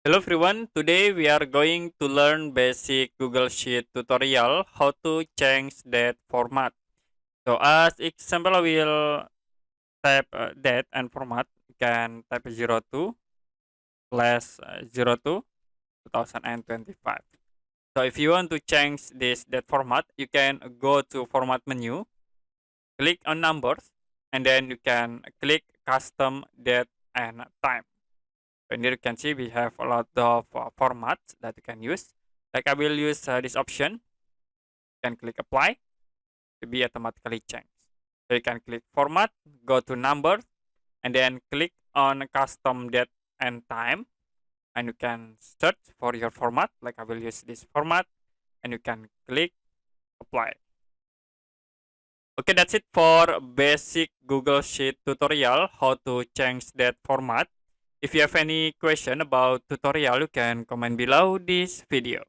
Hello everyone, today we are going to learn basic Google Sheet tutorial how to change that format. So as example I will type date and format. You can type 02 slash 02 2025. So if you want to change this date format, you can go to format menu, click on numbers, and then you can click custom date and time. And here you can see we have a lot of formats that you can use. Like I will use this option. You can click apply to be automatically changed. So you can click format, go to numbers, and then click on custom date and time. And you can search for your format. Like I will use this format, and you can click apply. Okay, that's it for basic Google Sheet tutorial how to change that format. If you have any question about tutorial, you can comment below this video.